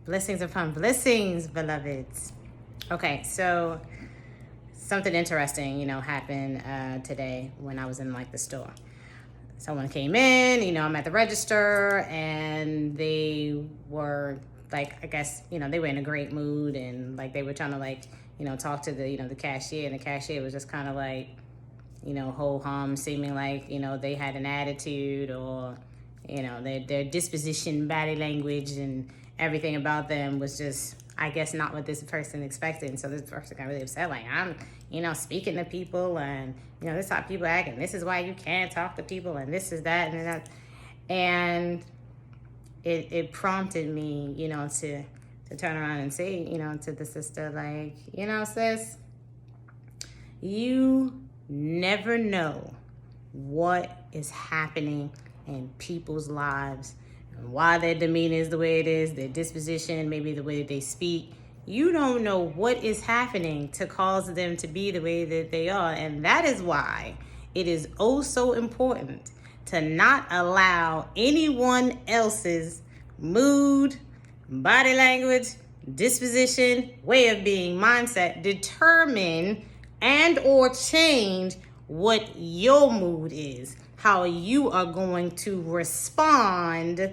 Blessings upon blessings, beloveds. Okay, so something interesting, happened today when I was in like the store. Someone came in, I'm at the register, and they were like, I guess, they were in a great mood, and like they were trying to like, talk to the cashier, and the cashier was just kind of like, ho hum, seeming like, they had an attitude, or their disposition, body language, and everything about them was just, I guess, not what this person expected. And so this person got really upset, like, I'm, speaking to people, and, this is how people act, and this is why you can't talk to people, and this is that, and that. And it prompted me, to turn around and say, to the sister, like, sis, you never know what is happening in people's lives and why their demeanor is the way it is, their disposition, maybe the way that they speak. You don't know what is happening to cause them to be the way that they are. And that is why it is oh so important to not allow anyone else's mood, body language, disposition, way of being, mindset determine and or change what your mood is, how you are going to respond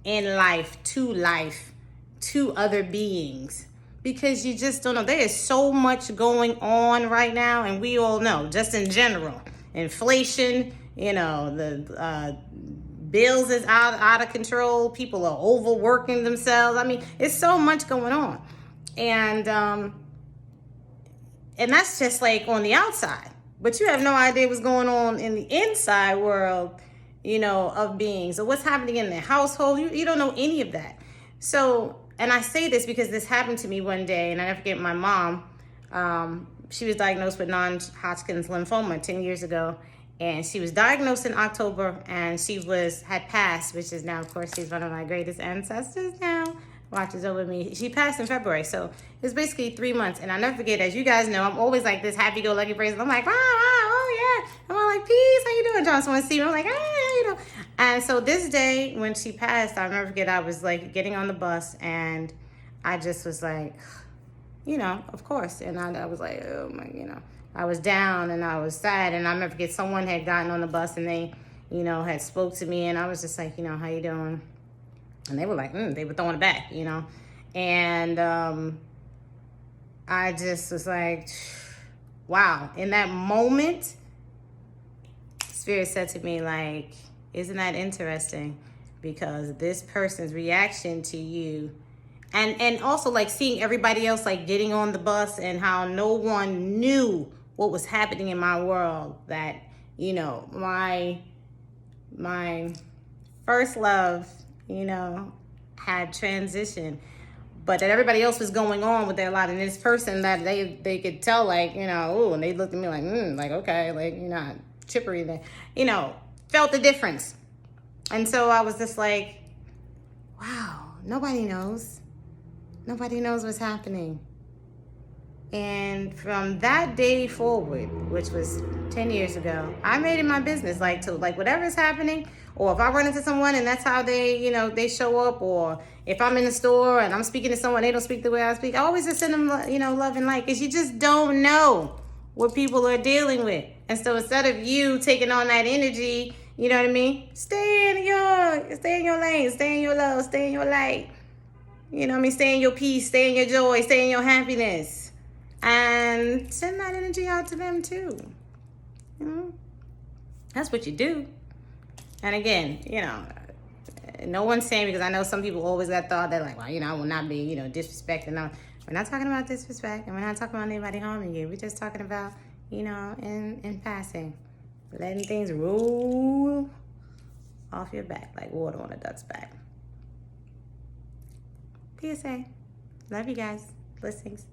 in life, to other beings. Because you just don't know. There is so much going on right now, and we all know, just in general, inflation, the bills is out of control. People are overworking themselves. I mean, it's so much going on. And that's just like on the outside. But you have no idea what's going on in the inside world, of beings. So what's happening in their household, you don't know any of that. So, and I say this because this happened to me one day, and I never forget my mom. She was diagnosed with non-Hodgkin's lymphoma 10 years ago. And she was diagnosed in October, and she had passed, which is now, of course, she's one of my greatest ancestors now. Watches over me. She passed in February, so it was basically 3 months. And I'll never forget, as you guys know, I'm always like this happy-go-lucky person. I'm like, oh yeah. I'm all like, peace, how you doing? John wants to see me. I'm like, And so this day, when she passed, I'll never forget, I was like getting on the bus, and I just was like, of course. And I was like, oh my, I was down and I was sad. And I remember forget, someone had gotten on the bus, and they, had spoke to me, and I was just like, how you doing? And they were like, they were throwing it back, And I just was like, wow. In that moment, Spirit said to me, like, isn't that interesting? Because this person's reaction to you, and also like seeing everybody else like getting on the bus, and how no one knew what was happening in my world, that, my first love, had transitioned, but that everybody else was going on with their life, and this person that they could tell, like, and they looked at me like, like, okay, like, you're not chippery there, felt the difference. And so I was just like, wow, nobody knows what's happening. And from that day forward, which was 10 years ago, I made it my business, to whatever is happening, or if I run into someone and that's how they, they show up, or if I'm in the store and I'm speaking to someone, they don't speak the way I speak, I always just send them, love and light, because you just don't know what people are dealing with. And so instead of you taking on that energy, you know what I mean? Stay in your lane, stay in your love, stay in your light. You know what I mean? Stay in your peace, stay in your joy, stay in your happiness. And send that energy out to them too. That's what you do. And again, no one's saying, because I know some people always got thought that like, well, I will not be, disrespecting. No, we're not talking about disrespect, and we're not talking about anybody harming you. We're just talking about, in passing, letting things roll off your back like water on a duck's back. PSA. Love you guys. Blessings.